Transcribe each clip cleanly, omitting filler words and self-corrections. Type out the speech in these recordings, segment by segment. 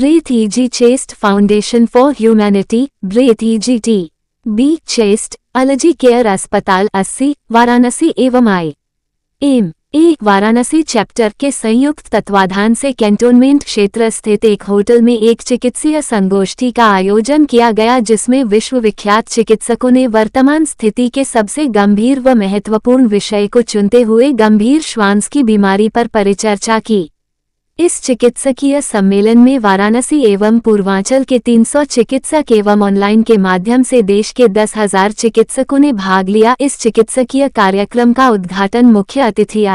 Breath easy chest foundation for humanity, breathe easy T B chest allergy care अस्पताल 80 वाराणसी एवं M Varanasi chapter के संयुक्त तत्वाधान से कैंटोनमेंट क्षेत्र स्थित एक होटल में एक चिकित्सीय संगोष्ठी का आयोजन किया गया, जिसमें विश्वविख्यात चिकित्सकों ने वर्तमान स्थिति के सबसे गंभीर व महत्वपूर्ण विषय को चुनते हुए गंभीर श्वास की बीमारी पर परिचर्चा की। इस चिकित्सकीय सम्मेलन में वाराणसी एवं पूर्वांचल के 300 चिकित्सक एवं ऑनलाइन के माध्यम से देश के 10,000 चिकित्सकों ने भाग लिया। इस चिकित्सकीय कार्यक्रम का उद्घाटन मुख्य अतिथि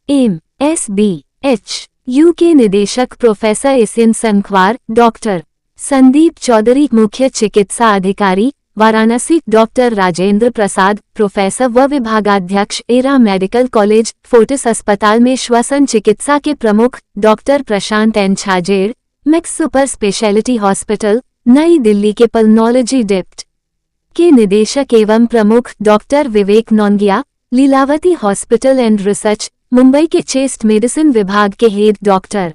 IMSBHU के निदेशक professor SN Sankhwar, doctor Sandeep Chaudhary मुख्य चिकित्सा अधिकारी वाराणसी, डॉक्टर राजेंद्र प्रसाद प्रोफेसर व विभागाध्यक्ष एरा मेडिकल कॉलेज फोर्टिस अस्पताल में श्वसन चिकित्सा के प्रमुख doctor Prashant N Chhajed, Max super speciality hospital Nai Delhi के पल्मोनोलॉजी डिप्ट के निदेशक एवं प्रमुख doctor Vivek Naungia, Lilavati hospital and research Mumbai के चेस्ट मेडिसिन विभाग के head doctor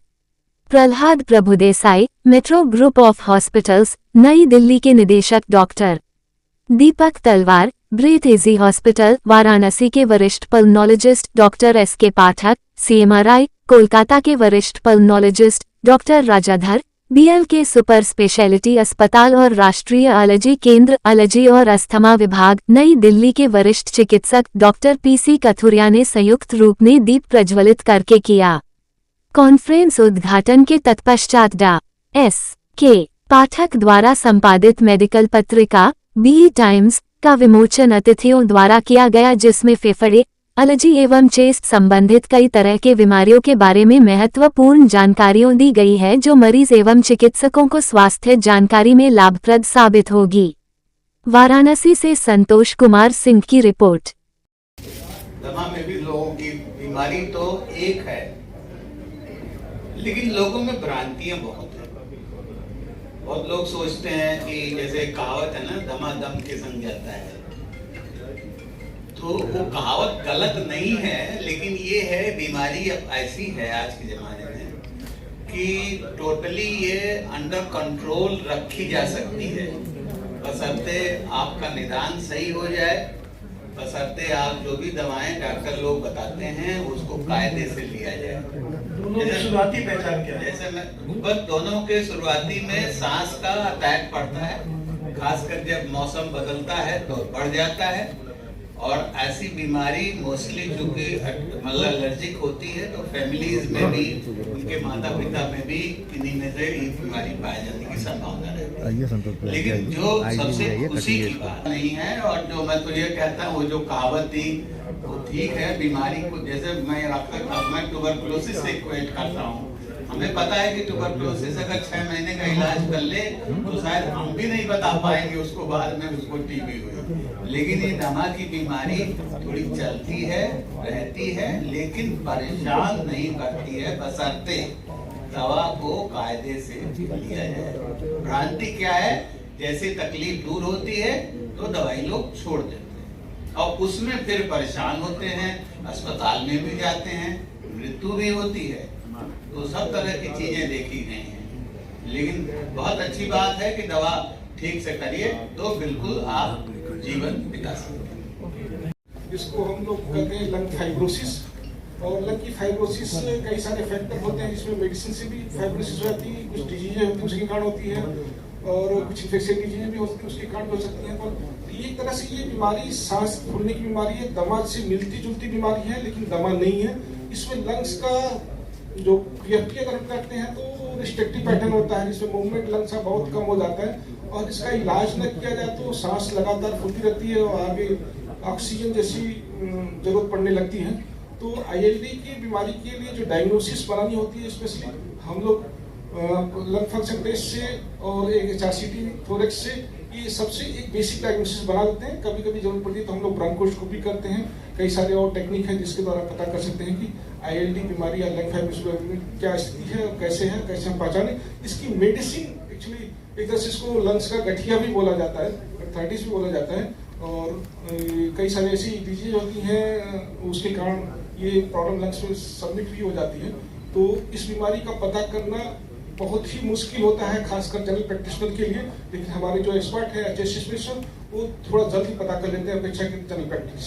Prahlad Prabhudesai, metro group of hospitals Nai Delhi के निदेशक doctor Deepak Talwar, breath easy hospital Varanasi के वरिष्ठ pulmonologist doctor S K Pathak, CMRI Kolkata के वरिष्ठ pulmonologist doctor Rajadhar, BLK super speciality अस्पताल और राष्ट्रीय एलर्जी केंद्र एलर्जी और अस्थमा विभाग नई दिल्ली के वरिष्ठ चिकित्सक डॉक्टर PC कथुरिया ने संयुक्त रूप में दीप प्रज्वलित करके किया। कॉन्फ्रेंस उद्घाटन के तत्पश्चात डा SK पाठक द्वारा संपादित मेडिकल पत्रिका BE टाइम्स का विमोचन अतिथियों द्वारा किया गया, जिसमें फेफड़े एलर्जी एवं चेस्ट संबंधित कई तरह के बीमारियों के बारे में महत्वपूर्ण जानकारियां दी गई है, जो मरीज एवं चिकित्सकों को स्वास्थ्य जानकारी में लाभप्रद साबित होगी। वाराणसी से संतोष कुमार सिंह की रिपोर्ट। दमा में भी लोगों की बीमारी तो एक है, लेकिन लोगों में भ्रांतियां बहुत है। बहुत लोग सोचते हैं कि जैसे कहावत है ना, दमादम के संग जाता है, तो वो कहावत गलत नहीं है, लेकिन ये है बीमारी अब ऐसी है आज के जमाने में कि टोटली ये अंडर कंट्रोल रखी जा सकती है, बशर्ते आपका निदान सही हो जाए, बशर्ते आप जो भी दवाएं डॉक्टर लोग बताते हैं उसको कायदे से लिया जाए। शुरुआती पहचान क्या है? जैसे मैं बस दोनों के शुरुआती में सांस का अटैक पड़ता है, खासकर जब मौसम बदलता है तो बढ़ जाता है, और ऐसी बीमारी मोस्टली जो कि मतलब एलर्जिक होती है तो फैमिलीज में भी उनके माता पिता में भी इन्हीं में से ये बीमारी पाई जाने की संभावना रहती है। लेकिन जो सबसे खुशी की बात नहीं है, और जो मैं तो ये कहता हूँ, वो जो कहावत थी वो ठीक है। बीमारी को जैसे मैं ट्यूबरकुलोसिस से इक्वेट करता हूँ। हमें पता है कि ट्यूबरकुलोसिस अगर 6 महीने का इलाज कर ले तो शायद हम भी नहीं बता पाएंगे उसको बाद में उसको टीबी हुई, लेकिन ये दमा की बीमारी थोड़ी चलती है, रहती है, लेकिन परेशान नहीं करती है, बशर्ते दवा को कायदे से लिया जाए। भ्रांति क्या है, जैसे तकलीफ दूर होती है तो दवाई लोग छोड़ देते हैं और उसमें फिर परेशान होते हैं, अस्पताल में भी जाते हैं, मृत्यु भी होती है। तो सब तरह की चीजें देखी गई हैं, लेकिन बहुत अच्छी बात है कि दवा ठीक से करिए तो बिल्कुल आप जीवन बिता सकते हैं। जिसको हम लोग कहते हैं लंग फाइब्रोसिस, और लंग की फाइब्रोसिस से कई सारे फैक्टर होते हैं, जिसमें मेडिसिन से भी फाइब्रोसिस हो जाती है, कुछ डिजीजें होती है उसके कारण होती है, और कुछ इन्फेक्शन डिजीजें भी होती है उसके कारण हो सकती हैं। पर एक तरह से ये बीमारी सांस फूलने की बीमारी है, दमा से मिलती जुलती बीमारी है, लेकिन दमा नहीं है। इसमें लंग्स का जो क्रिएटिव अगर करते हैं तो रिस्ट्रिक्टिव पैटर्न होता है, जिसमें मूवमेंट लंग्स का बहुत कम हो जाता है, और इसका इलाज न किया जाए तो सांस लगातार फूलती रहती है और आगे ऑक्सीजन जैसी जरूरत पड़ने लगती है। तो ILD की बीमारी के लिए जो डायग्नोसिस बनानी होती है, स्पेशली हम लोग लंग फंक्शन टेस्ट से और एक HRCT थोरेक्स से ये सबसे एक बेसिक डायग्नोसिस बना देते हैं। कभी कभी जरूरत पड़ती है तो हम लोग ब्रोंकोस्कोपी करते हैं, कई सारे और टेक्निक है जिसके द्वारा पता कर सकते हैं कि ILD बीमारी या लंग फाइब्रोसिस क्या स्थिति है और कैसे हम पहचाने। इसकी मेडिसिन एक्चुअली एक तरह से इसको लंग्स का गठिया भी बोला जाता है, आर्थराइटिस भी बोला जाता है, और कई सारी ऐसी डिजीज होती हैं उसके कारण ये प्रॉब्लम लंग्स में सबमिट भी हो जाती है। तो इस बीमारी का पता करना बहुत ही मुश्किल होता है, खासकर जनरल प्रैक्टिशनर के लिए। लेकिन हमारे जो एक्सपर्ट है चेस्ट स्पेशलिस्ट, वो थोड़ा जल्दी पता कर लेते हैं अपेक्षा की general practice.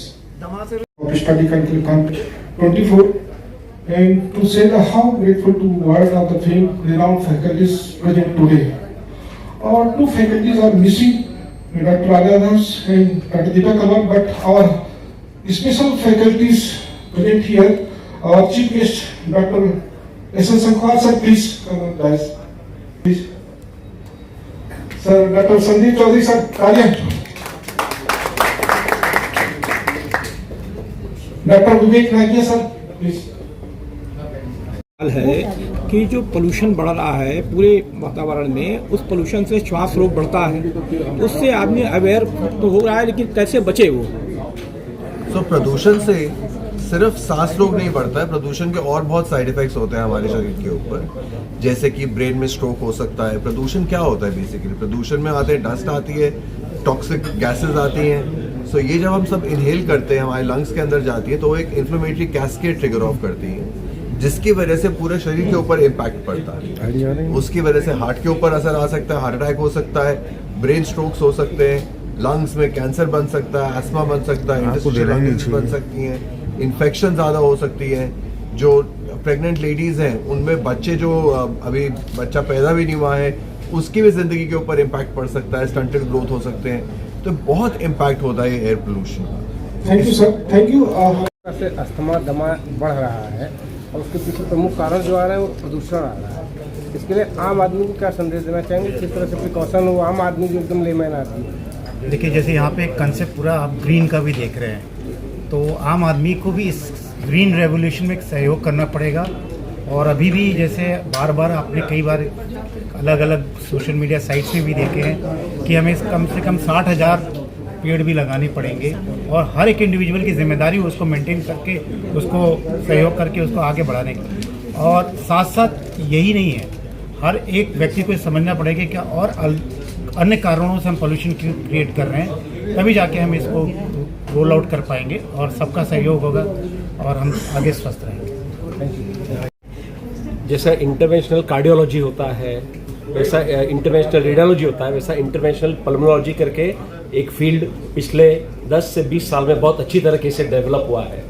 Study complete 24 and to say that how grateful to word of the renowned faculties present today. Our two faculties are missing, Dr. Rajadas and Dr. Deepak Kamal, but our special faculties present here, our chief guest, Dr. S.N. Sankhwar, sir, please come on, guys. Please. Sir, Dr. Sandeep Chaudhary, sir, Karya. Dr. Vivek Nagia, sir, please. है कि जो pollution बढ़ रहा है पूरे वातावरण में, उस पोल्यूशन से श्वास रोग बढ़ता है, उससे आदमी अवेयर तो हो रहा है, लेकिन कैसे बचे वो? प्रदूषण से सिर्फ सांस रोग नहीं बढ़ता है, प्रदूषण के और बहुत साइड इफेक्ट्स होते हैं हमारे शरीर के ऊपर, जैसे कि ब्रेन में स्ट्रोक हो सकता है। प्रदूषण क्या होता है बेसिकली? प्रदूषण में आते हैं डस्ट आती है, टॉक्सिक गैसेस आती हैं। सो ये जब हम सब इनहेल करते हैं, हमारे लंग्स के अंदर जाती है, तो वो एक इन्फ्लेमेटरी कैस्केड ट्रिगर ऑफ करती है, जिसकी वजह से पूरे शरीर के ऊपर इम्पैक्ट पड़ता है। उसकी वजह से हार्ट के ऊपर असर आ सकता है, हार्ट अटैक हो सकता है, ब्रेन स्ट्रोक्स हो सकते हैं, लंग्स में कैंसर बन सकता है, अस्थमा बन सकता है, इंटस्टाइनल लंग्स बन सकती हैं, इन्फेक्शन ज़्यादा हो सकती है। जो प्रेग्नेंट लेडीज़ हैं उनमें बच्चे जो अभी बच्चा पैदा भी नहीं हुआ है, उसकी भी ज़िंदगी के ऊपर इम्पैक्ट पड़ सकता है, स्टंटेड ग्रोथ हो सकते हैं। तो बहुत इम्पैक्ट होता है एयर पोल्यूशन का। Thank you sir, thank you. Asthma दमा बढ़ रहा है और उसके पीछे प्रमुख कारण जो आ रहा है वो प्रदूषण आ रहा है। इसके लिए आम आदमी को क्या संदेश देना चाहेंगे, किस तरह से प्रिकॉशन हो, आम आदमी जो एकदम लेमैन आदमी? देखिए, जैसे यहाँ पे एक कंसेप्ट पूरा आप ग्रीन का भी देख रहे हैं, तो आम आदमी को भी इस ग्रीन रेवोल्यूशन में एक सहयोग करना पड़ेगा। और अभी भी जैसे बार बार आपने कई बार अलग अलग सोशल मीडिया साइट्स में भी देखे हैं कि हमें कम से कम 60,000 पेड़ भी लगाने पड़ेंगे, और हर एक इंडिविजुअल की जिम्मेदारी हो उसको मेंटेन करके, उसको सहयोग करके उसको आगे बढ़ाने की। और साथ साथ यही नहीं है, हर एक व्यक्ति को समझना पड़ेगा कि और अन्य कारणों से हम पोल्यूशन क्रिएट कर रहे हैं, तभी जाके हम इसको रोल आउट कर पाएंगे और सबका सहयोग होगा और हम आगे स्वस्थ रहेंगे। जैसा इंटरवेंशनल कार्डियोलॉजी होता है, वैसा इंटरवेंशनल रेडियोलॉजी होता है, वैसा इंटरवेंशनल पल्मोनोलॉजी करके एक फील्ड पिछले 10 से 20 साल में बहुत अच्छी तरीके से डेवलप हुआ है।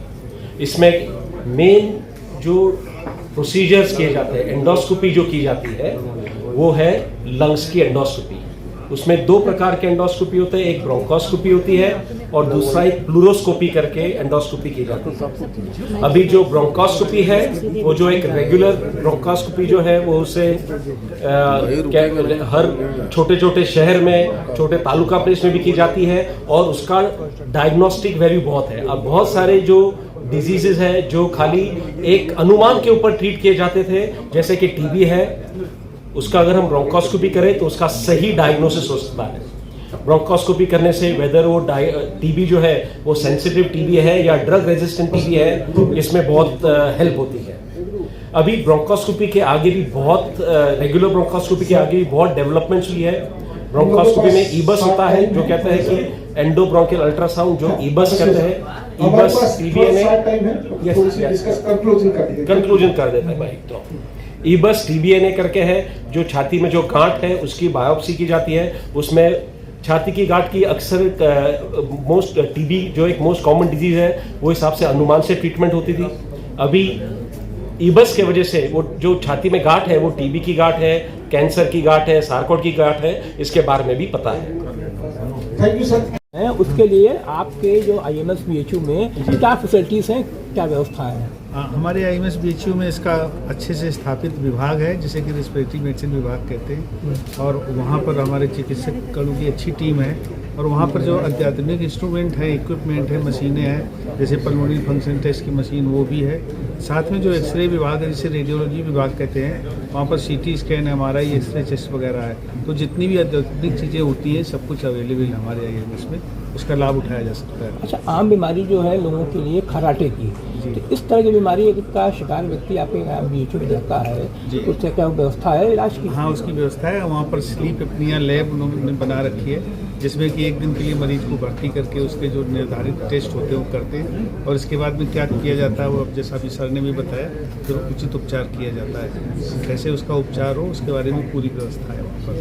इसमें मेन जो प्रोसीजर्स किए जाते हैं, एंडोस्कोपी जो की जाती है वो है लंग्स की एंडोस्कोपी। उसमें 2 प्रकार के एंडोस्कोपी होते हैं, एक ब्रोंकोस्कोपी होती है और दूसरा एक प्लूरोस्कोपी करके एंडोस्कोपी की जाती है। अभी जो ब्रोंकोस्कोपी है वो जो एक रेगुलर ब्रोंकोस्कोपी जो है वो उसे हर छोटे छोटे शहर में, छोटे तालुका प्लेस में भी की जाती है और उसका डायग्नोस्टिक वैल्यू बहुत है। अब बहुत सारे जो डिजीजेज है जो खाली एक अनुमान के ऊपर ट्रीट किए जाते थे, जैसे कि टीबी है, उसका अगर हम ब्रोंकोस्कोपी करें तो उसका सही डायग्नोसिस हो सकता है। ब्रोंकोस्कोपी करने से वेदर वो टीबी जो है वो सेंसिटिव टीबी है या ड्रग रेजिस्टेंट टीबी है, इसमें बहुत हेल्प होती है। अभी ब्रोंकोस्कोपी के आगे भी बहुत रेगुलर ब्रोंकोस्कोपी के आगे भी बहुत डेवलपमेंट्स हुई है। ब्रोंकोस्कोपी में ईबस होता है जो कहते हैं कि एंडोब्रोंकियल अल्ट्रासाउंड, जो ईबस कहते हैं, ईबस टीबीएनए कंक्लूजन कर देता है भाई। तो ईबस टीबीएनए करके है, जो छाती में जो गांठ है उसकी बायोप्सी की जाती है। उसमें छाती की गांठ की अक्सर मोस्ट टीबी जो एक मोस्ट कॉमन डिजीज है वो हिसाब से अनुमान से ट्रीटमेंट होती थी। अभी ईबस के वजह से वो जो छाती में गांठ है वो टीबी की गांठ है, कैंसर की गांठ है, सार्कोड की गांठ है, इसके बारे में भी पता है। Thank you sir. उसके लिए आपके जो IMS BHU में क्या फैसिलिटीज हैं, क्या व्यवस्था है? हमारे IMS BHU में इसका अच्छे से स्थापित विभाग है, जिसे कि रेस्पिरेटरी मेडिसिन विभाग कहते हैं, और वहाँ पर हमारे चिकित्सकों की अच्छी टीम है। और वहाँ पर जो अत्याधुनिक इंस्ट्रूमेंट है, इक्विपमेंट है, मशीनें हैं, जैसे पल्मोनरी फंक्शन टेस्ट की मशीन वो भी है। साथ में जो एक्सरे विभाग है, जिसे रेडियोलॉजी विभाग कहते हैं, वहाँ पर CT scan, MRI, x ray chest वगैरह है। तो जितनी भी अत्याधुनिक चीज़ें होती हैं सब कुछ अवेलेबल है हमारे IMS में, उसका लाभ उठाया जा सकता है। अच्छा, आम बीमारी जो है लोगों के लिए खराटे की, तो इस तरह की बीमारी का शिकार व्यक्ति आपके BHU में जाता है, तो उससे क्या व्यवस्था है इलाज की? हाँ, उसकी व्यवस्था है। वहाँ पर स्लीप अपनिया लैब उन्होंने बना रखी है, जिसमें कि एक दिन के लिए मरीज को भर्ती करके उसके जो निर्धारित टेस्ट होते हैं वो करते हैं, और इसके बाद में क्या किया जाता है वो अब जैसा अभी सर सर ने भी बताया, फिर उचित उपचार किया जाता है। कैसे उसका उपचार हो उसके बारे में पूरी व्यवस्था है वहाँ पर।